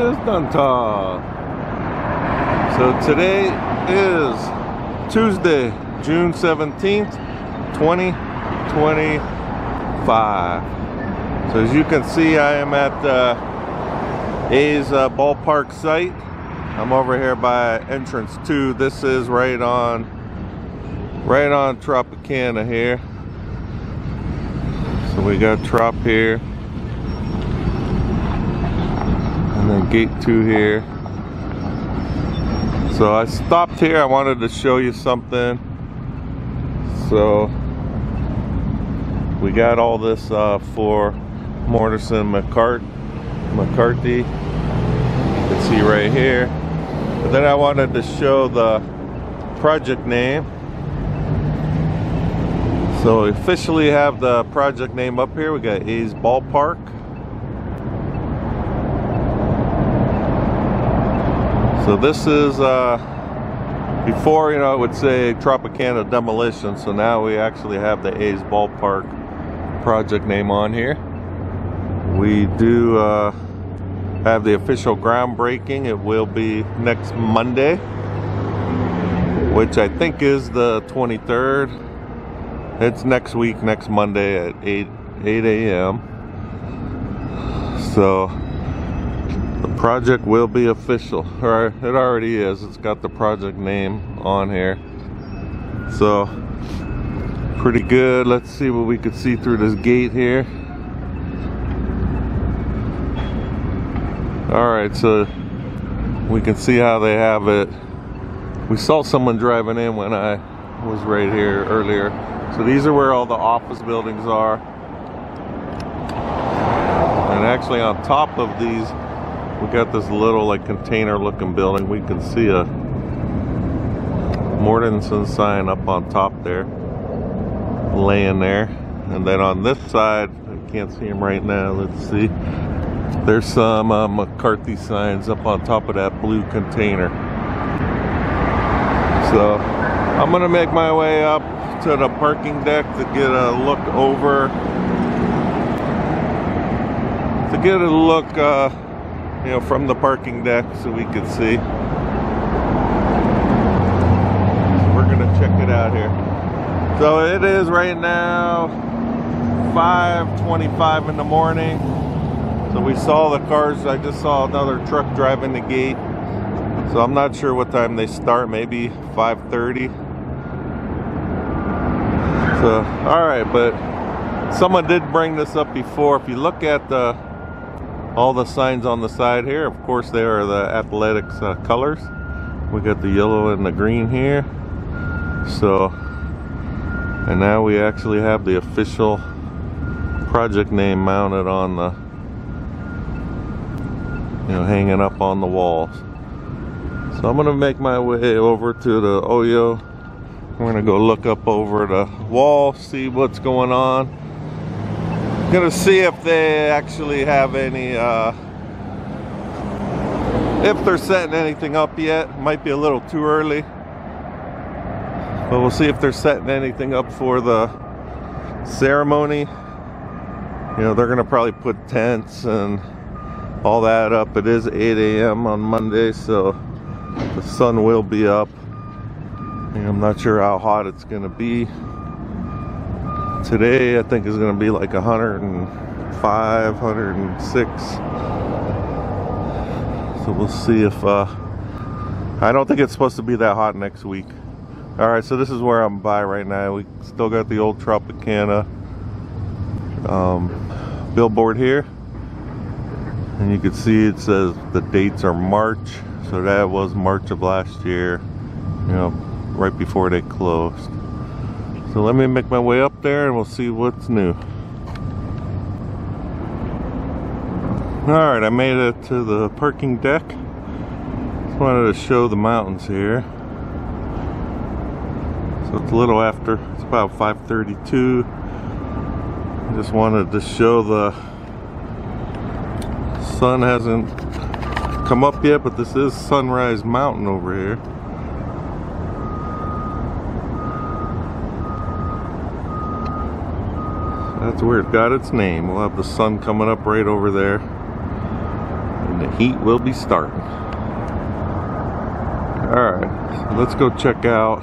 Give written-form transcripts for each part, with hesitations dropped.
is duntov. So today is Tuesday, June 17th, 2025. So as you can see, I am at A's Ballpark site. I'm over here by entrance 2. This is right on Tropicana here. So we got Trop here, and then gate 2 here. So I stopped here. I wanted to show you something. So we got all this for Morrison McCarthy. You can see right here. But then I wanted to show the project name. So we officially have the project name up here. We got A's Ballpark. So this is before, you know, it would say Tropicana Demolition. So now we actually have the A's Ballpark project name on here. We do have the official groundbreaking. It will be next Monday, which I think is the 23rd. It's next week, next Monday at 8 a.m. So the project will be official, or it already is. It's got the project name on here. So pretty good. Let's see what we could see through this gate here. Alright, so we can see how they have it. We saw someone driving in when I was right here earlier. So these are where all the office buildings are. And actually on top of these, we got this little like container looking building. We can see a Mortensen sign up on top there, laying there. And then on this side, I can't see him right now. Let's see. There's some McCarthy signs up on top of that blue container. So I'm gonna make my way up to the parking deck to get a look over, you know, from the parking deck so we can see. We're gonna check it out here. So it is right now 5:25 in the morning. So we saw the cars. I just saw another truck driving the gate. So I'm not sure what time they start, maybe 5:30. So, alright, but someone did bring this up before. If you look at all the signs on the side here, of course they are the athletics colors. We got the yellow and the green here. So, and now we actually have the official project name mounted on the, you know, hanging up on the walls. So I'm gonna make my way over to the OYO. We're gonna go look up over the wall, see what's going on. Gonna see if they actually have any, if they're setting anything up yet. Might be a little too early, but we'll see if they're setting anything up for the ceremony. You know, they're gonna probably put tents and all that up. It is 8 a.m. on Monday, so the sun will be up. And I'm not sure how hot it's gonna be. Today I think is gonna be like 105, 106. So we'll see if I don't think it's supposed to be that hot next week. Alright, so this is where I'm by right now. We still got the old Tropicana billboard here. And you can see it says the dates are March. So that was March of last year, you know, right before they closed. So let me make my way up there and we'll see what's new. Alright, I made it to the parking deck. Just wanted to show the mountains here. So it's a little after, it's about 5:32. I just wanted to show the sun hasn't come up yet, but this is Sunrise Mountain over here. That's where it got its name. We'll have the sun coming up right over there. and the heat will be starting. Alright, so let's go check out.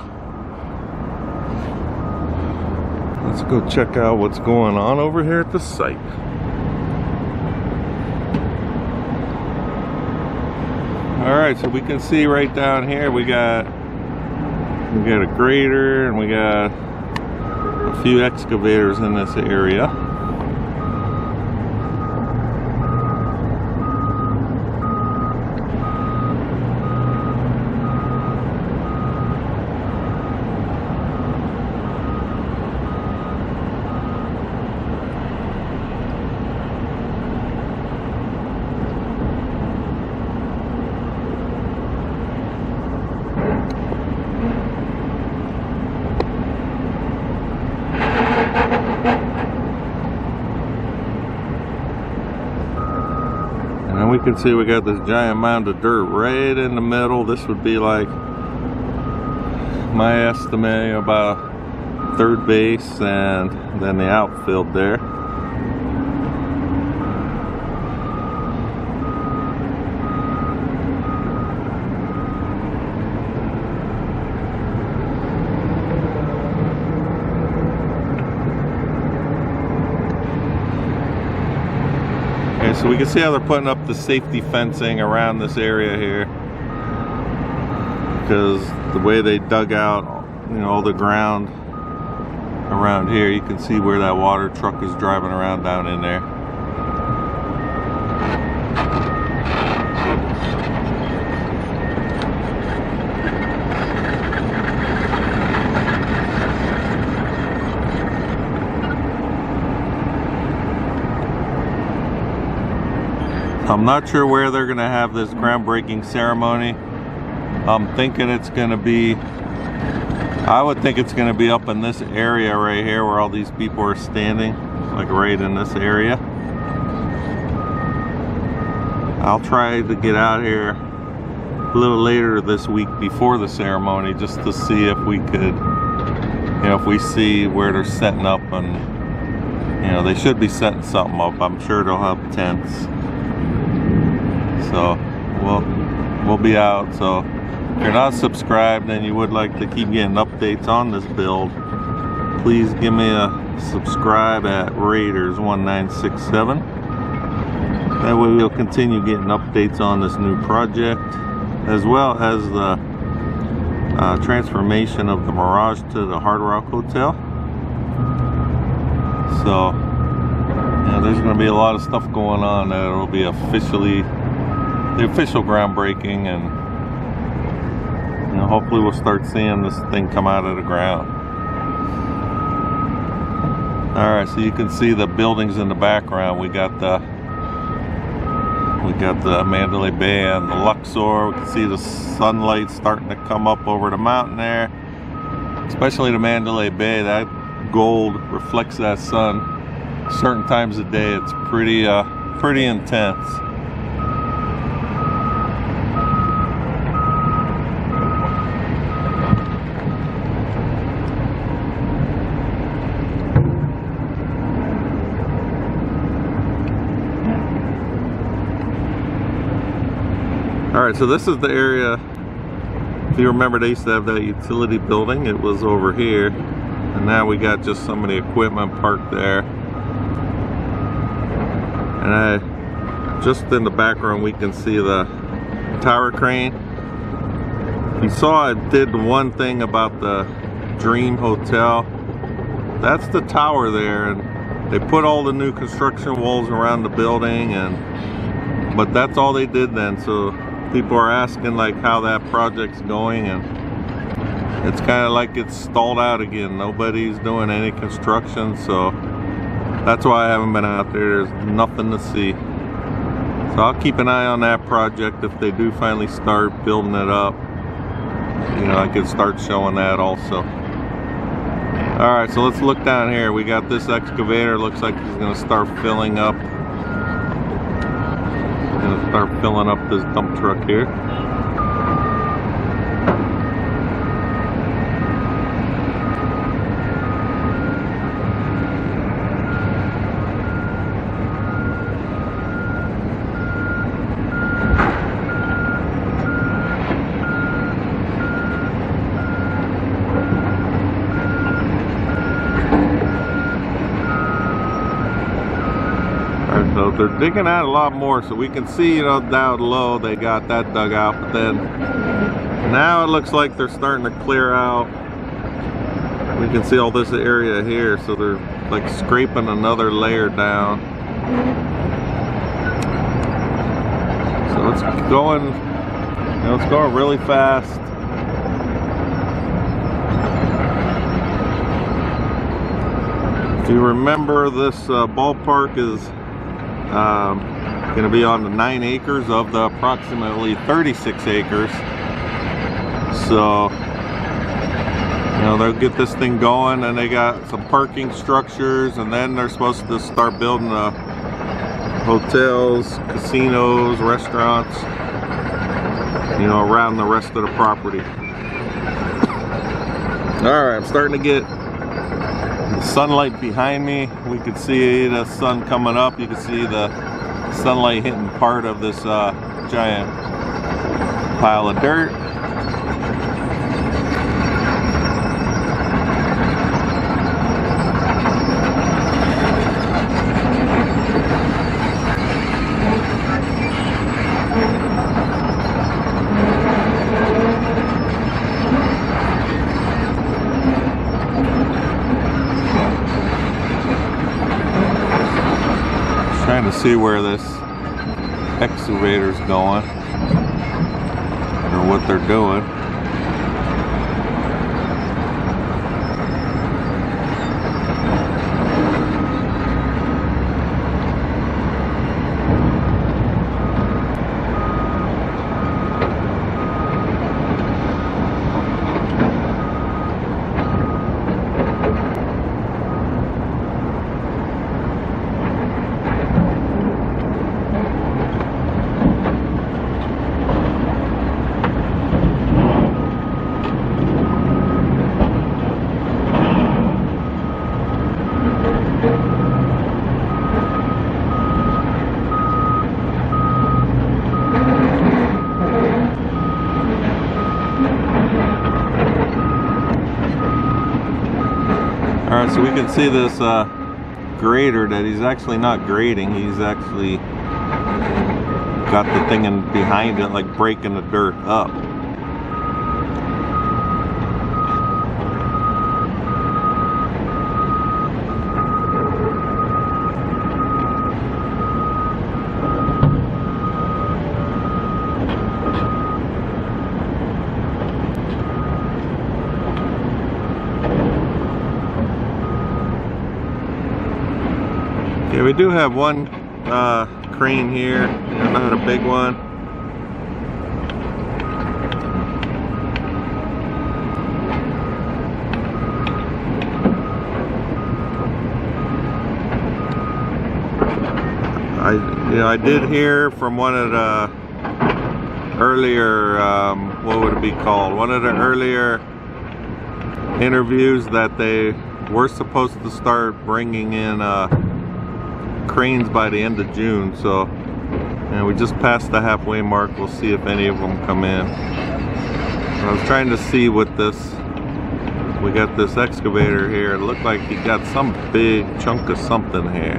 Let's go check out what's going on over here at the site. Alright, so we can see right down here we got a grader and we got a few excavators in this area. And we can see we got this giant mound of dirt right in the middle. This would be like, my estimate, about third base and then the outfield there. So we can see how they're putting up the safety fencing around this area here, because the way they dug out, you know, all the ground around here, you can see where that water truck is driving around down in there. I'm not sure where they're going to have this groundbreaking ceremony. I'm thinking it's going to be, I would think it's going to be up in this area right here where all these people are standing, like right in this area. I'll try to get out here a little later this week before the ceremony just to see if we could, you know, if we see where they're setting up, and, you know, they should be setting something up. I'm sure they'll have tents. So we'll be out. So if you're not subscribed and you would like to keep getting updates on this build, please give me a subscribe at Raiders1967. That way we'll continue getting updates on this new project, as well as the transformation of the Mirage to the Hard Rock Hotel. So, you know, there's going to be a lot of stuff going on that will be the official groundbreaking, and, you know, hopefully we'll start seeing this thing come out of the ground. Alright, so you can see the buildings in the background. We got the Mandalay Bay and the Luxor. We can see the sunlight starting to come up over the mountain there, especially the Mandalay Bay. That gold reflects that sun certain times of day. It's pretty intense. Alright, so this is the area. If you remember, they used to have that utility building. It was over here, and now we got just some of the equipment parked there. And just in the background we can see the tower crane. You saw it did one thing about the Dream Hotel. That's the tower there, and they put all the new construction walls around the building, but that's all they did then. So people are asking like how that project's going, and it's kind of like it's stalled out again. Nobody's doing any construction, so that's why I haven't been out there. There's nothing to see. So I'll keep an eye on that project. If they do finally start building it up, you know, I could start showing that also. Alright, so let's look down here. We got this excavator. Looks like he's going to start filling up. Start filling up this dump truck here. So they're digging out a lot more, so we can see, you know, down low they got that dug out, but then now it looks like they're starting to clear out. We can see all this area here, so they're like scraping another layer down. So it's going, you know, it's going really fast. If you remember, this ballpark is going to be on the 9 acres of the approximately 36 acres. So, you know, they'll get this thing going, and they got some parking structures, and then they're supposed to start building hotels, casinos, restaurants, you know, around the rest of the property. Alright, I'm starting to get sunlight behind me. We can see the sun coming up. You can see the sunlight hitting part of this giant pile of dirt. Trying to see where this excavator's going or what they're doing. Alright, so we can see this grader that he's actually not grading, he's actually got the thing in behind it, like breaking the dirt up. Yeah, we do have one crane here, not a big one. I did hear from one of the earlier, what would it be called? One of the earlier interviews that they were supposed to start bringing in cranes by the end of June, so we just passed the halfway mark. We'll see if any of them come in. I was trying to see what this, we got this excavator here. It looked like he got some big chunk of something here.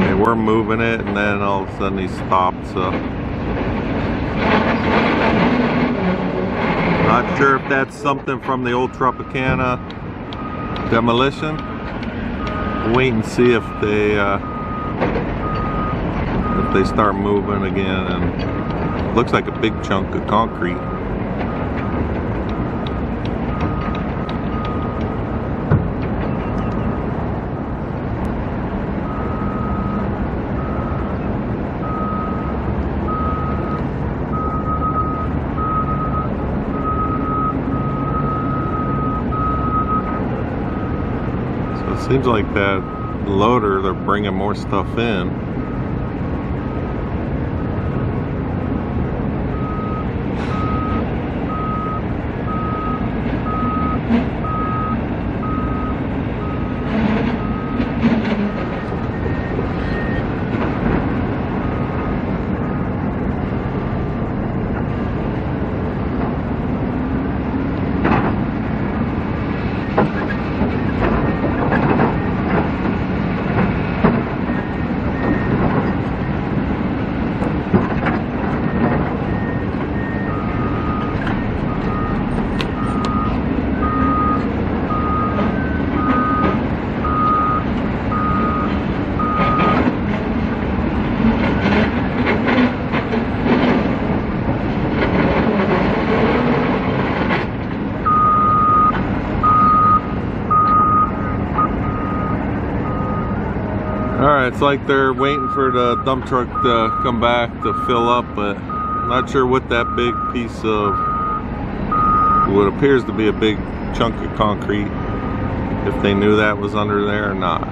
They were moving it, and then all of a sudden he stopped, so not sure if that's something from the old Tropicana Demolition. Wait and see if they start moving again. And looks like a big chunk of concrete. Seems like that loader, they're bringing more stuff in. Alright, it's like they're waiting for the dump truck to come back to fill up, but I'm not sure what that big piece of what appears to be a big chunk of concrete, if they knew that was under there or not.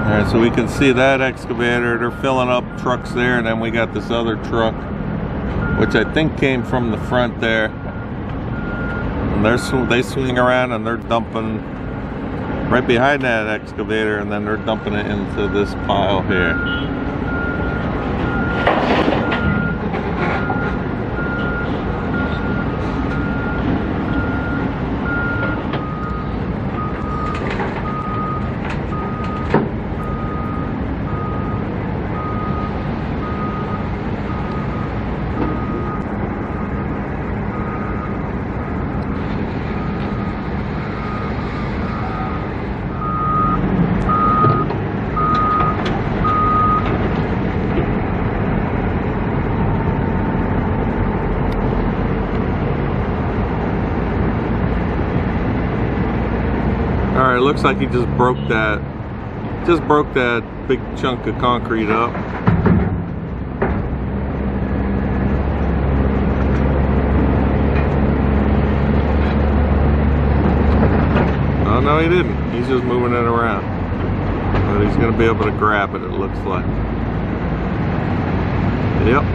Alright, so we can see that excavator. They're filling up trucks there, and then we got this other truck, which I think came from the front there. And they swing around and they're dumping right behind that excavator, and then they're dumping it into this pile here. Alright, looks like he just broke that big chunk of concrete up. Oh no, he didn't. He's just moving it around. But he's gonna be able to grab it, it looks like. Yep.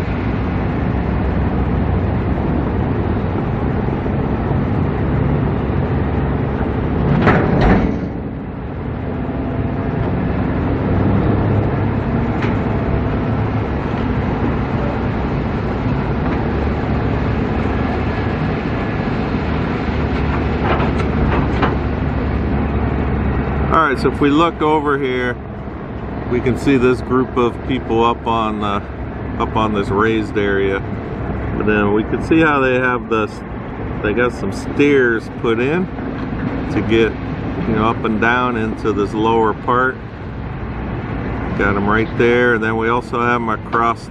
Alright, so if we look over here, we can see this group of people up on this raised area. But then we can see how they have they got some stairs put in to get, you know, up and down into this lower part. Got them right there, and then we also have them across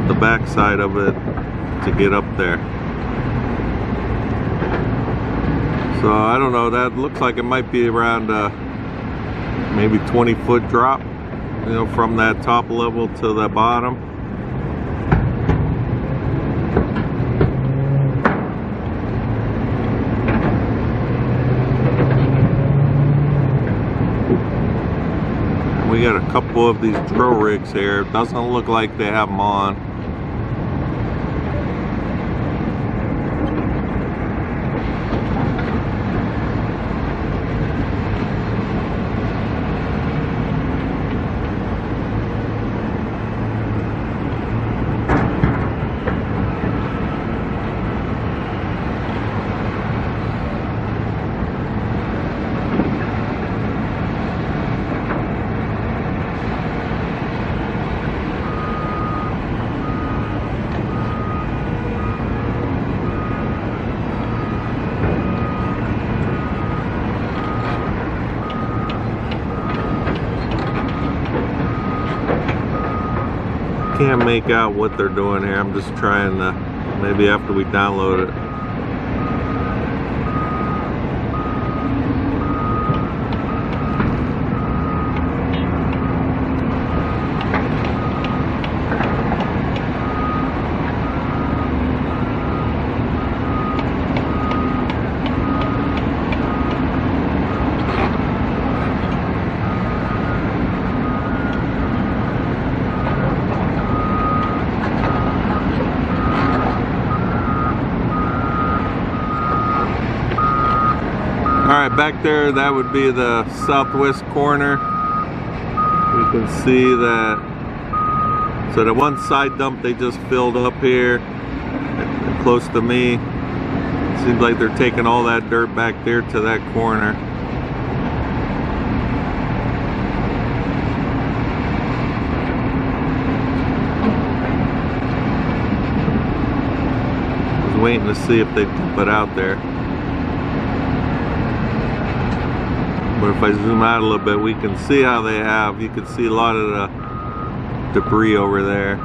the back side of it to get up there. So I don't know, that looks like it might be around maybe 20-foot drop, you know, from that top level to the bottom. We got a couple of these drill rigs here. It doesn't look like they have them on. Can't make out what they're doing here. I'm just trying to, maybe after we download it. Alright, back there, that would be the southwest corner. You can see that. So the one side dump they just filled up here, close to me. Seems like they're taking all that dirt back there to that corner. waiting to see if they dump it out there. But if I zoom out a little bit, we can see how they have, you can see a lot of the debris over there,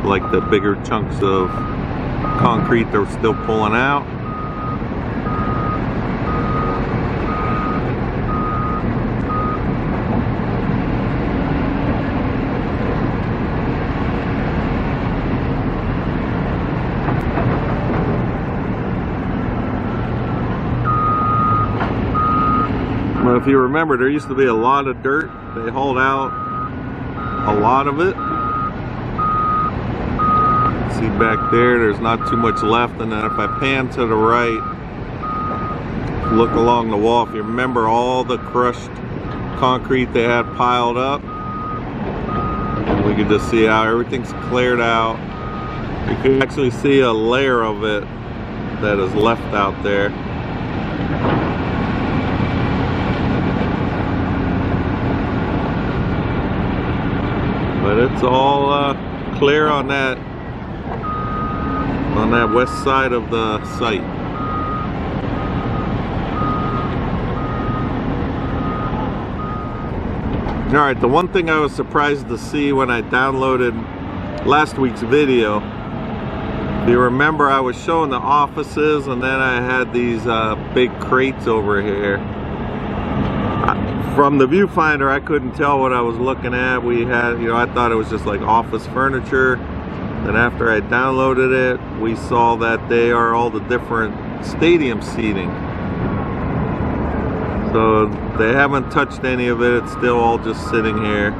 like the bigger chunks of concrete they're still pulling out. If you remember, there used to be a lot of dirt. They hauled out a lot of it. See back there, there's not too much left. And then if I pan to the right, look along the wall, if you remember all the crushed concrete they had piled up, we can just see how everything's cleared out. You can actually see a layer of it that is left out there. But it's all clear on that west side of the site. All right, the one thing I was surprised to see when I downloaded last week's video, if you remember, I was showing the offices and then I had these big crates over here. From the viewfinder, I couldn't tell what I was looking at. We had, I thought it was just like office furniture. Then after I downloaded it, we saw that they are all the different stadium seating. So they haven't touched any of it. It's still all just sitting here.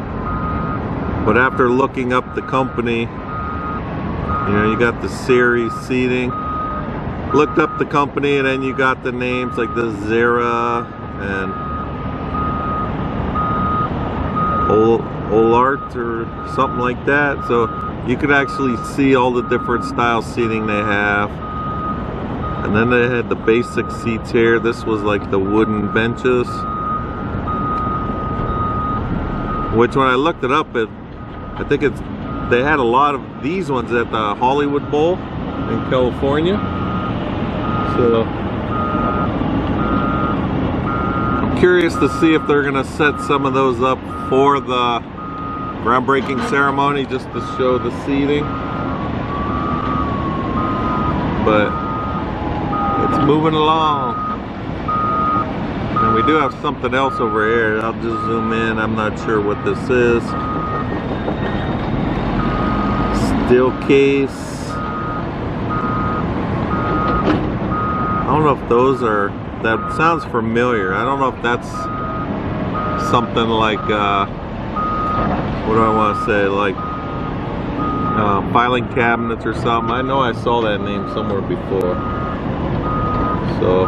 But after looking up the company, you got the series seating. Looked up the company and then you got the names like the Zera and Olart or something like that. So you could actually see all the different style seating they have. And then they had the basic seats here. This was like the wooden benches, which when I looked it up, I think they had a lot of these ones at the Hollywood Bowl in California. So I'm curious to see if they're gonna set some of those up for the groundbreaking ceremony, just to show the seating. But it's moving along. And we do have something else over here. I'll just zoom in. I'm not sure what this is. Steel case. I don't know if those are, that sounds familiar. I don't know if that's something like, what do I want to say, like filing cabinets or something. I know I saw that name somewhere before. So,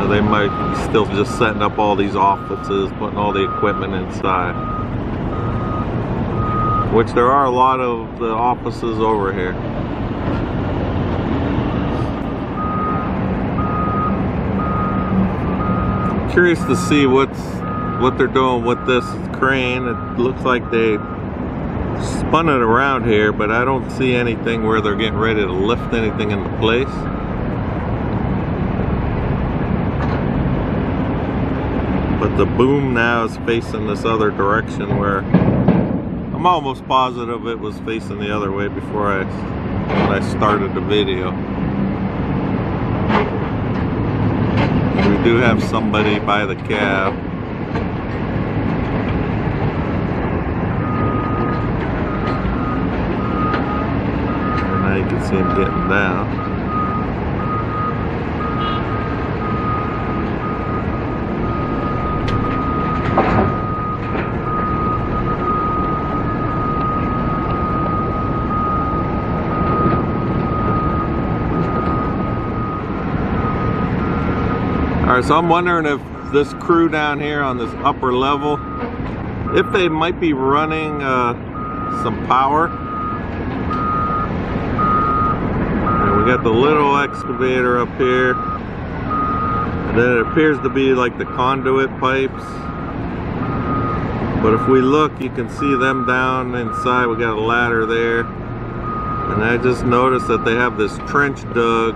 they might be still just setting up all these offices, putting all the equipment inside. Which there are a lot of the offices over here. I'm curious to see what they're doing with this crane. It looks like they spun it around here, but I don't see anything where they're getting ready to lift anything into place. But the boom now is facing this other direction, where I'm almost positive it was facing the other way before when I started the video. We do have somebody by the cab. And now you can see him getting down. Alright, so I'm wondering if this crew down here on this upper level, if they might be running some power. And we got the little excavator up here, and then it appears to be like the conduit pipes. But if we look, you can see them down inside. We got a ladder there. And I just noticed that they have this trench dug,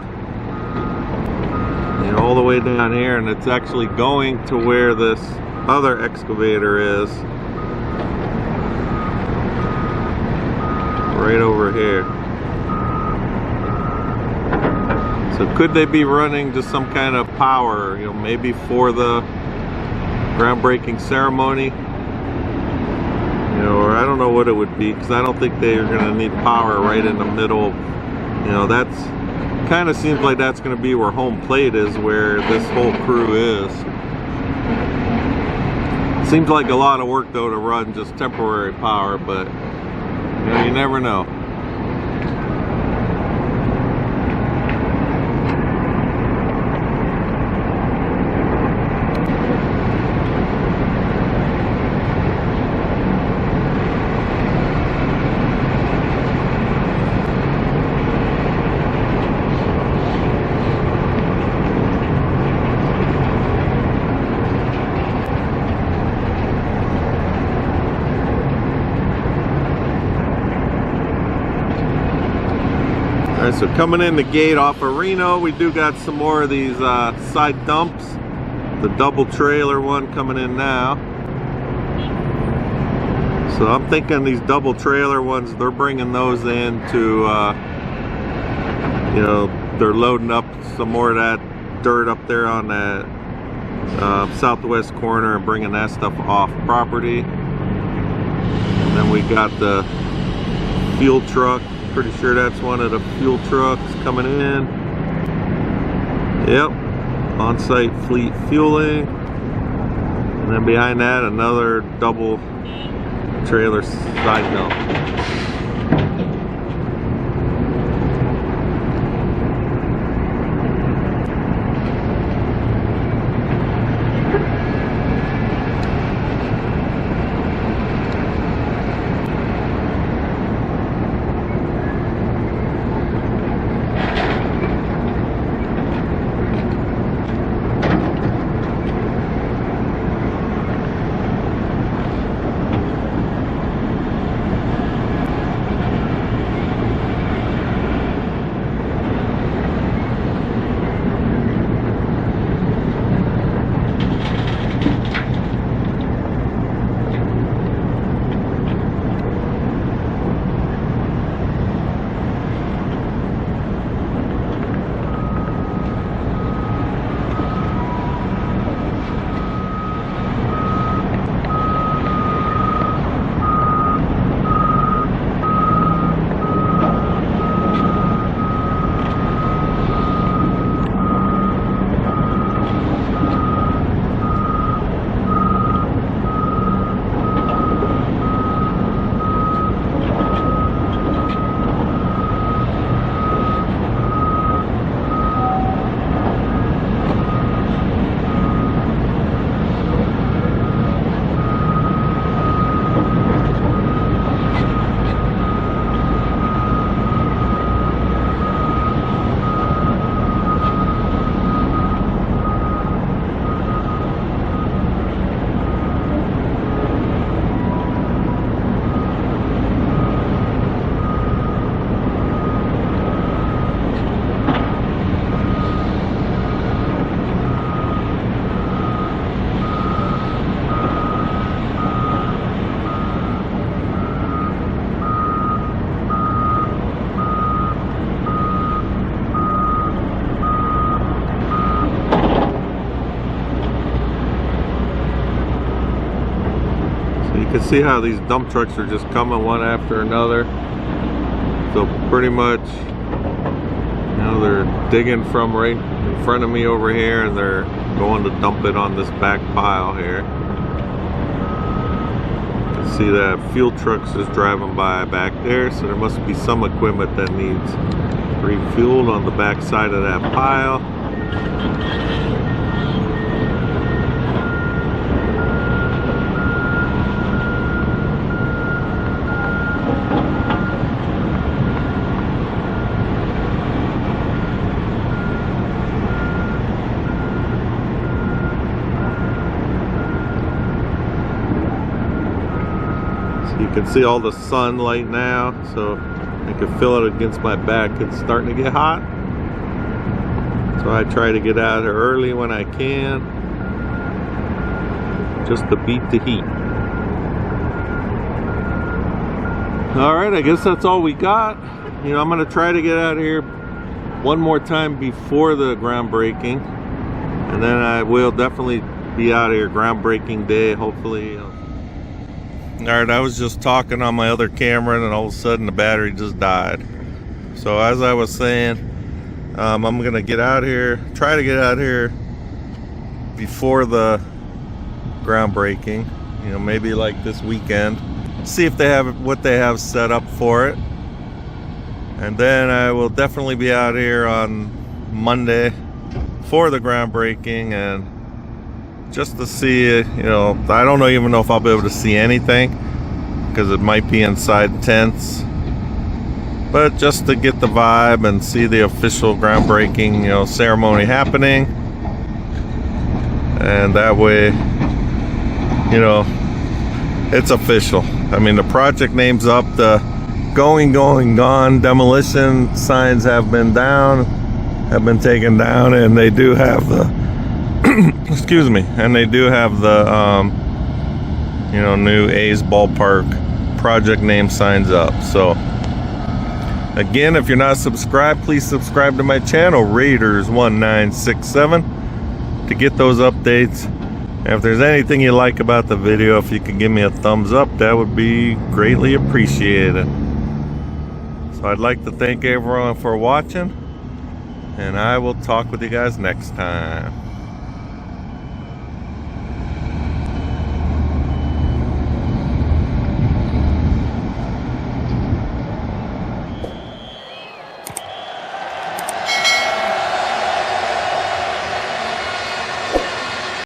you know, all the way down here, and it's actually going to where this other excavator is. Right over here. So could they be running just some kind of power, you know, maybe for the groundbreaking ceremony? You know, or I don't know what it would be, because I don't think they're going to need power right in the middle. You know, that's kind of seems like that's going to be where home plate is, where this whole crew is. Seems like a lot of work though to run just temporary power, but you know, you never know. Alright, so coming in the gate off of Reno, we do got some more of these side dumps. The double trailer one coming in now. So I'm thinking these double trailer ones, they're bringing those in to, you know, they're loading up some more of that dirt up there on that southwest corner and bringing that stuff off property. And then we got the fuel truck. Pretty sure that's one of the fuel trucks coming in. Yep, on-site fleet fueling. And then behind that, another double trailer side dump. You can see how these dump trucks are just coming one after another. So pretty much, you know, they're digging from right in front of me over here, and they're going to dump it on this back pile here. You can see that fuel trucks is driving by back there, so there must be some equipment that needs refueled on the back side of that pile. You can see all the sunlight now, so I can feel it against my back. It's starting to get hot. So I try to get out here early when I can, just to beat the heat. Alright, I guess that's all we got. You know, I'm going to try to get out here one more time before the groundbreaking. And then I will definitely be out here groundbreaking day, hopefully. Alright, I was just talking on my other camera and then all of a sudden the battery just died. So as I was saying, I'm going to get out here, try to get out here before the groundbreaking. You know, maybe like this weekend. See if they have what they have set up for it, and then I will definitely be out here on Monday for the groundbreaking, and just to see it. You know, I don't even know if I'll be able to see anything because it might be inside tents, but just to get the vibe and see the official groundbreaking, you know, ceremony happening, and that way, you know, it's official. I mean, the project name's up. The going, gone demolition signs have been taken down, and they do have the excuse me, and they do have the you know, new A's Ballpark project name signs up. So again, if you're not subscribed, please subscribe to my channel, Raiders1967, to get those updates. And if there's anything you like about the video, if you could give me a thumbs up, that would be greatly appreciated. So I'd like to thank everyone for watching, and I will talk with you guys next time.